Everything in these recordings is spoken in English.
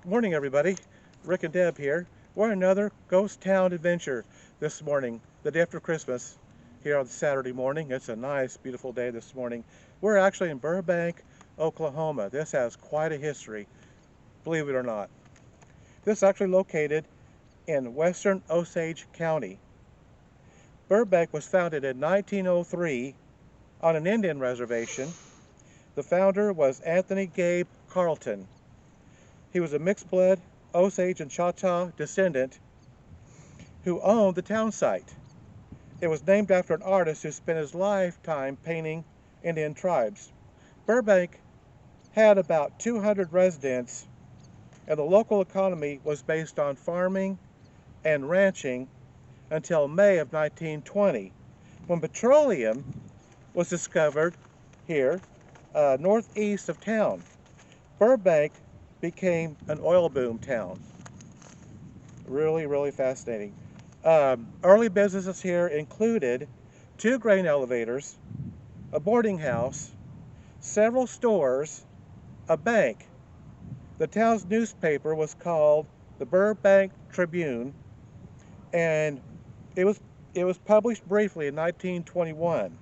Morning, everybody. Rick and Deb here. We're on another ghost town adventure this morning, the day after Christmas, here on Saturday morning. It's a nice, beautiful day this morning. We're actually in Burbank, Oklahoma. This has quite a history, believe it or not. This is actually located in western Osage County. Burbank was founded in 1903 on an Indian reservation. The founder was Anthony Gabe Carleton. He was a mixed-blood Osage and Choctaw descendant who owned the town site. It was named after an artist who spent his lifetime painting Indian tribes. Burbank had about 200 residents, and the local economy was based on farming and ranching until May of 1920, when petroleum was discovered here northeast of town. Burbank became an oil boom town. Really fascinating. Early businesses here included 2 grain elevators, a boarding house, several stores, a bank. The town's newspaper was called the Burbank Tribune, and it was published briefly in 1921.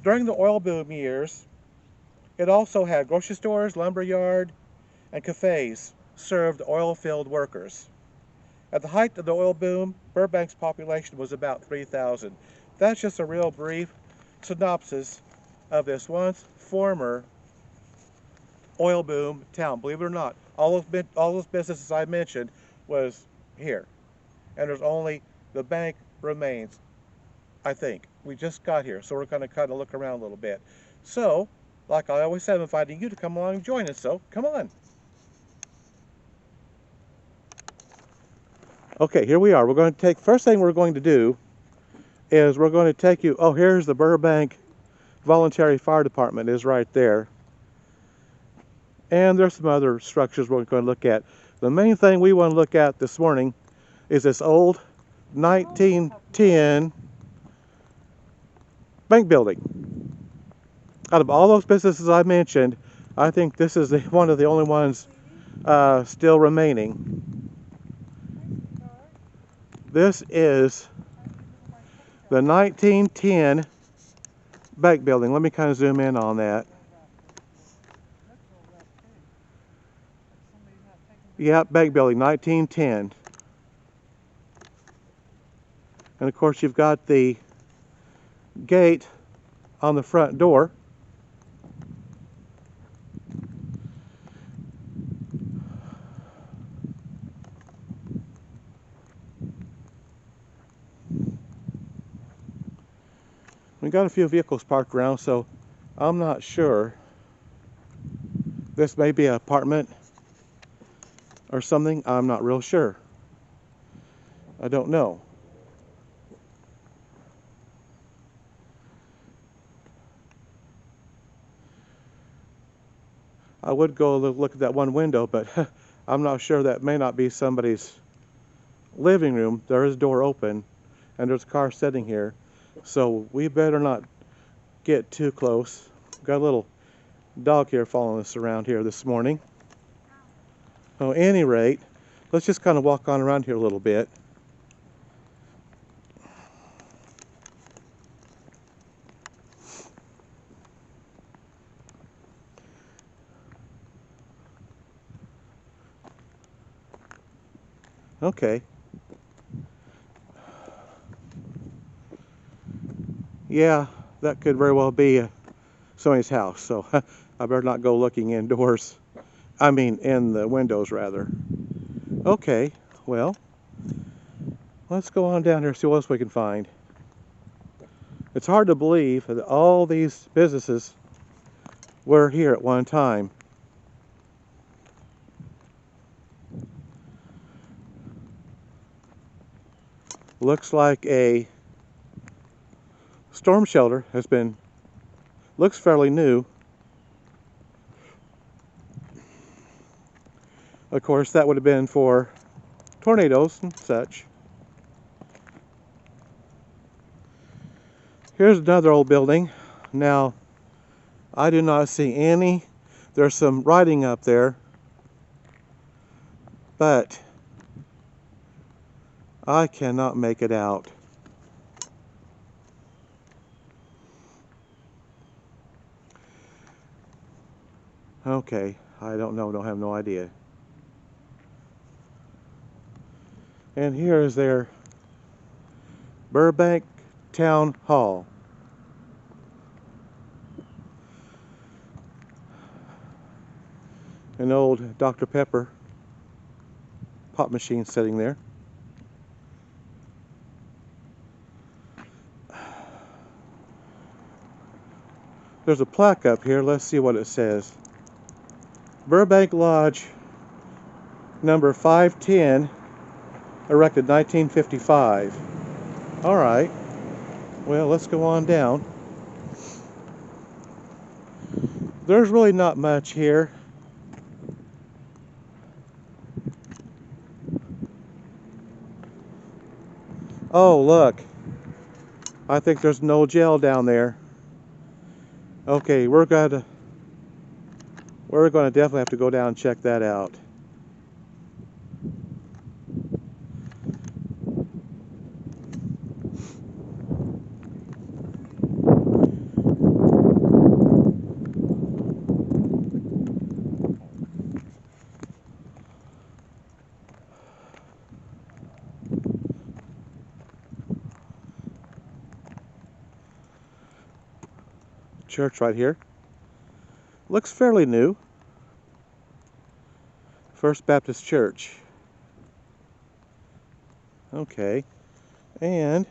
During the oil boom years, it also had grocery stores, lumber yard, and cafes served oil-field workers. At the height of the oil boom, Burbank's population was about 3,000. That's just a real brief synopsis of this once former oil boom town. Believe it or not, all those businesses I mentioned was here. And there's only the bank remains, I think. We just got here, so we're going to kind of look around a little bit. So, like I always said, I'm inviting you to come along and join us, so come on. Okay, here we are. We're going to take, first thing we're going to do is we're going to take you, oh, here's the Burbank Voluntary Fire Department is right there. And there's some other structures we're going to look at. The main thing we want to look at this morning is this old 1910 bank building. Out of all those businesses I mentioned, I think this is one of the only ones still remaining. This is the 1910 bank building. Let me kind of zoom in on that. Yeah, bank building, 1910. And of course you've got the gate on the front door. We got a few vehicles parked around, so I'm not sure. This may be an apartment or something. I'm not real sure. I don't know. I would go look at that one window, but I'm not sure. That may not be somebody's living room. There is a door open, and there's a car sitting here. So we better not get too close. Got a little dog here following us around here this morning. So at any rate, let's just kind of walk on around here a little bit. Okay. Yeah, that could very well be somebody's house, so I better not go looking indoors. I mean, in the windows, rather. Okay, well, let's go on down here and see what else we can find. It's hard to believe that all these businesses were here at one time. Looks like a storm shelter has been, looks fairly new. Of course, that would have been for tornadoes and such. Here's another old building. Now, I do not see any. There's some writing up there. but I cannot make it out. Okay, I don't know, don't have no idea. And here is their Burbank Town Hall. An old Dr. Pepper pop machine sitting there. There's a plaque up here. Let's see what it says. Burbank Lodge number 510, erected 1955. All right. Well, let's go on down. There's really not much here. Oh, look. I think there's no jail down there. Okay, we're gonna definitely have to go down and check that out. Church right here. Looks fairly new. First Baptist Church. Okay. And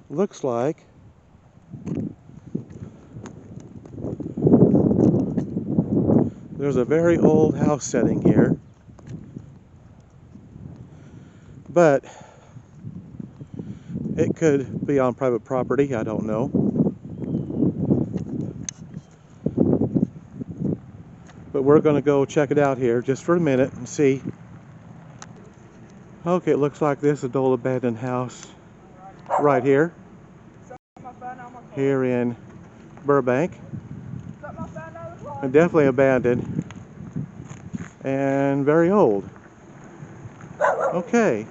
looks like there's a very old house setting here. But it could be on private property, I don't know. But we're going to go check it out here just for a minute and see. Okay, it looks like this is an old abandoned house right here. Here in Burbank. And definitely abandoned. And very old. Okay.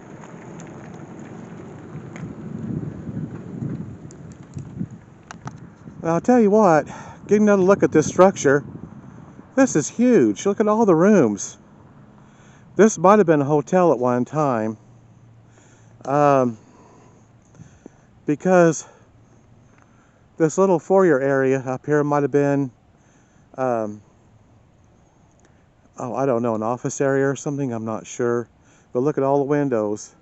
Well, I'll tell you what, getting another look at this structure. This is huge. Look at all the rooms. This might have been a hotel at one time. Because this little foyer area up here might have been, oh, I don't know, an office area or something. I'm not sure. But look at all the windows.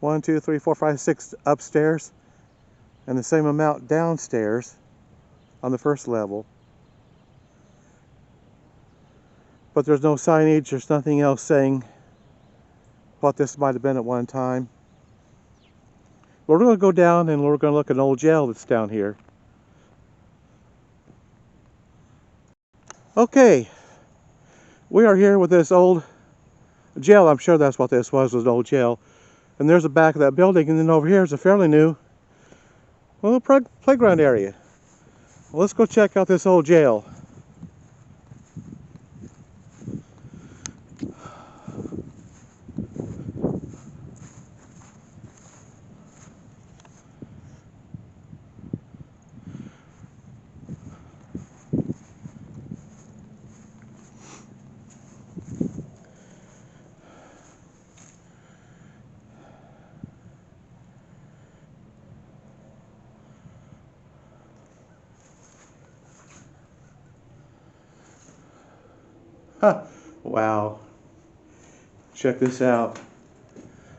1, 2, 3, 4, 5, 6 upstairs. And the same amount downstairs on the first level. But there's no signage, there's nothing else saying what this might have been at one time. We're going to go down and we're going to look at an old jail that's down here. Okay, we are here with this old jail. I'm sure that's what this was an old jail. And there's the back of that building, and then over here is a fairly new little playground area. Well, let's go check out this old jail. Huh. Wow. Check this out.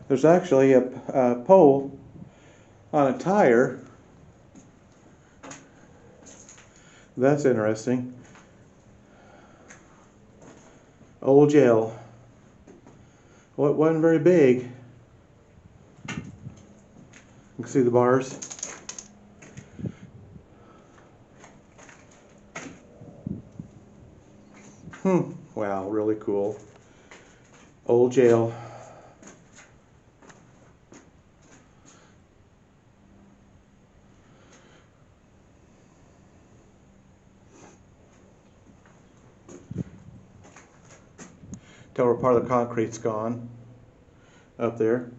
There's actually a pole on a tire. That's interesting. Old jail. Well, it wasn't very big. You can see the bars. Wow, really cool. Old jail. Tell where part of the concrete's gone up there.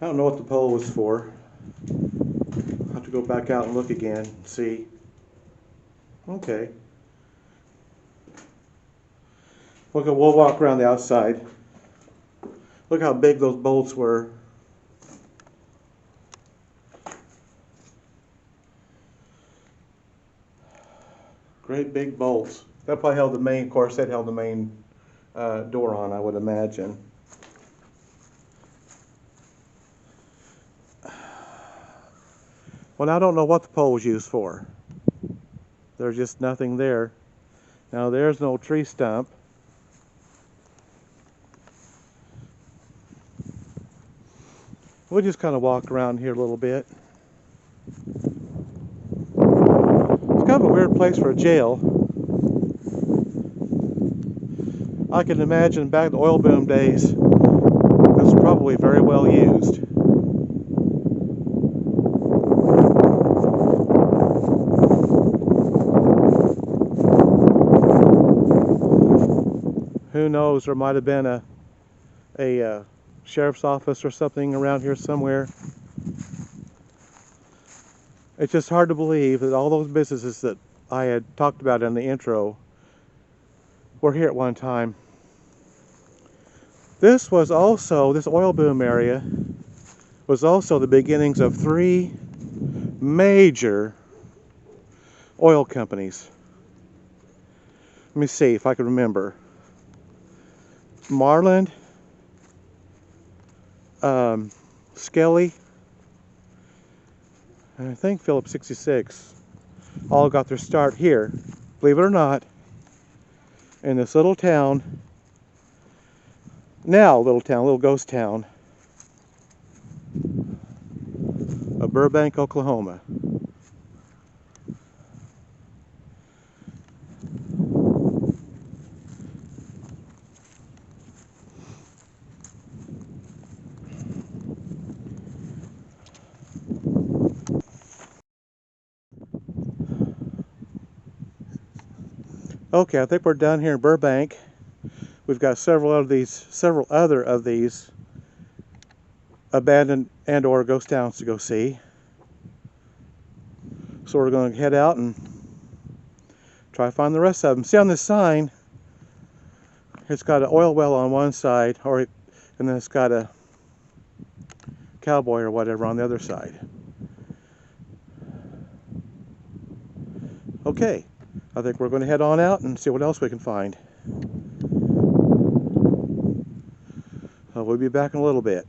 I don't know what the pole was for. I'll have to go back out and look again and see. Okay. We'll walk around the outside. Look how big those bolts were. Great big bolts. That probably held the main, of course, that held the main door on, I would imagine. Well, I don't know what the pole was used for. There's just nothing there. Now, there's no tree stump. We'll just kind of walk around here a little bit. It's kind of a weird place for a jail. I can imagine back in the oil boom days, it was probably very well used. Who knows, there might have been a sheriff's office or something around here somewhere. It's just hard to believe that all those businesses that I had talked about in the intro were here at one time. This oil boom area was also the beginnings of 3 major oil companies. Let me see if I can remember. Marland, Skelly, and I think Phillips 66 all got their start here, believe it or not, in this little town, little ghost town of Burbank, Oklahoma. Okay, I think we're done here in Burbank. We've got several other of these abandoned and or ghost towns to go see. So we're going to head out and try to find the rest of them. See on this sign, it's got an oil well on one side, and then it's got a cowboy or whatever on the other side. Okay, I think we're going to head on out and see what else we can find. We'll be back in a little bit.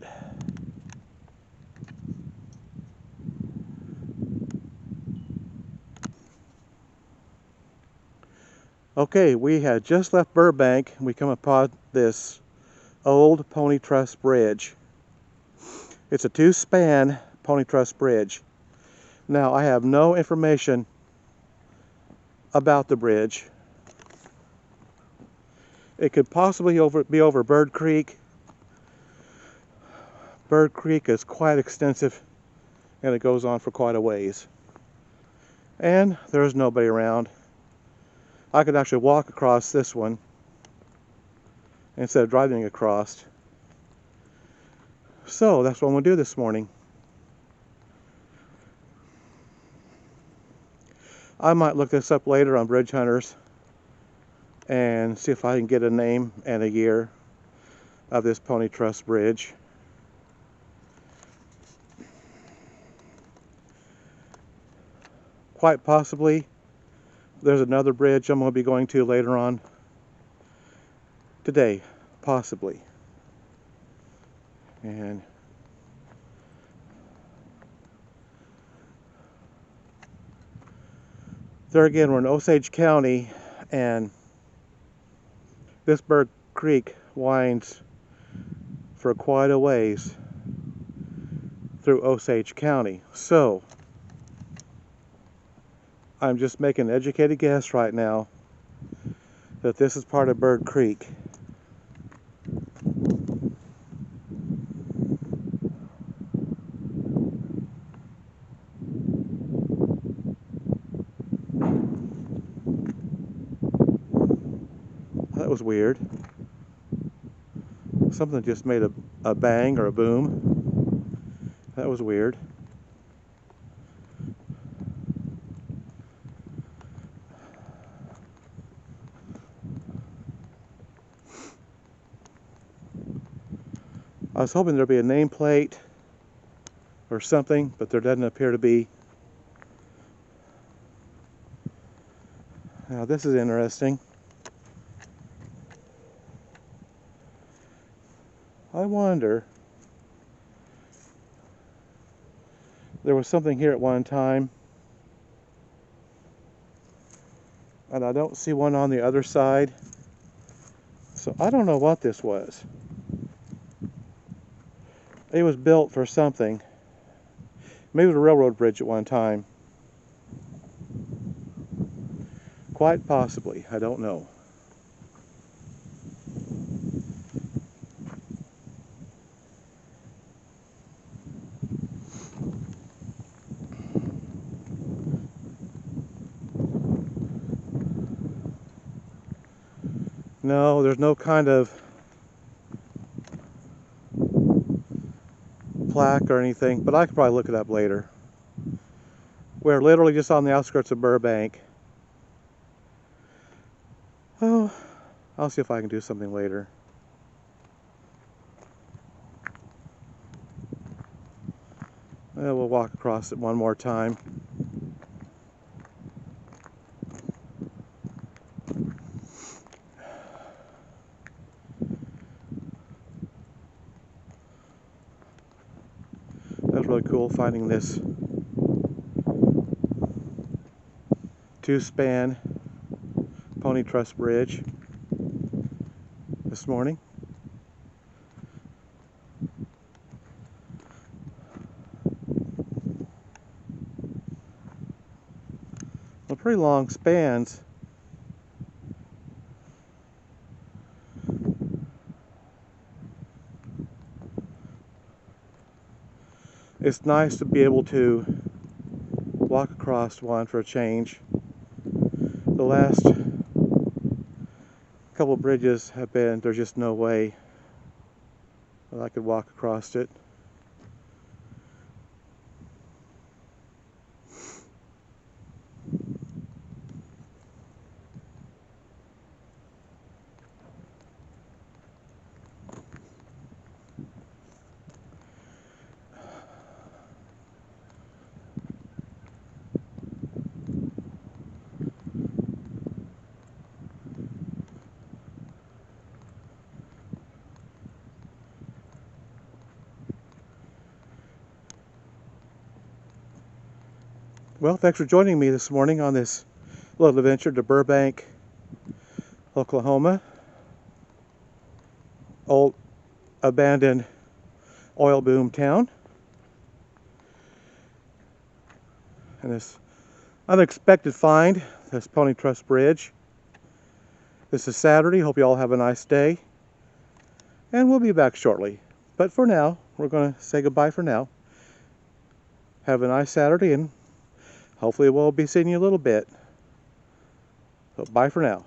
Okay, we had just left Burbank and we come upon this old pony truss bridge. It's a 2-span pony truss bridge. Now, I have no information about the bridge. It could possibly be over Bird Creek. Bird Creek is quite extensive and it goes on for quite a ways. And there's nobody around. I could actually walk across this one instead of driving across. So that's what I'm going to do this morning. I might look this up later on Bridge Hunters and see if I can get a name and a year of this pony truss bridge. Quite possibly there's another bridge I'm going to be going to later on today, possibly. And there again, we're in Osage County, and this Bird Creek winds for quite a ways through Osage County. So I'm just making an educated guess right now that this is part of Bird Creek. was weird. Something just made a bang or a boom. That was weird. I was hoping there'd be a nameplate or something, but there doesn't appear to be. Now this is interesting. I wonder, there was something here at one time, and I don't see one on the other side, so I don't know what this was. It was built for something. Maybe the railroad bridge at one time. Quite possibly, I don't know. No, there's no kind of plaque or anything, but I could probably look it up later. We're literally just on the outskirts of Burbank. Oh, I'll see if I can do something later. We'll walk across it one more time. That was really cool finding this two-span pony truss bridge this morning. Well, pretty long spans. It's nice to be able to walk across one for a change. The last couple bridges have been, there's just no way that I could walk across it. Well, thanks for joining me this morning on this little adventure to Burbank, Oklahoma. Old abandoned oil boom town. And this unexpected find, this pony truss bridge. This is Saturday. Hope you all have a nice day. And we'll be back shortly. But for now, we're going to say goodbye for now. Have a nice Saturday, and hopefully we'll be seeing you a little bit. So bye for now.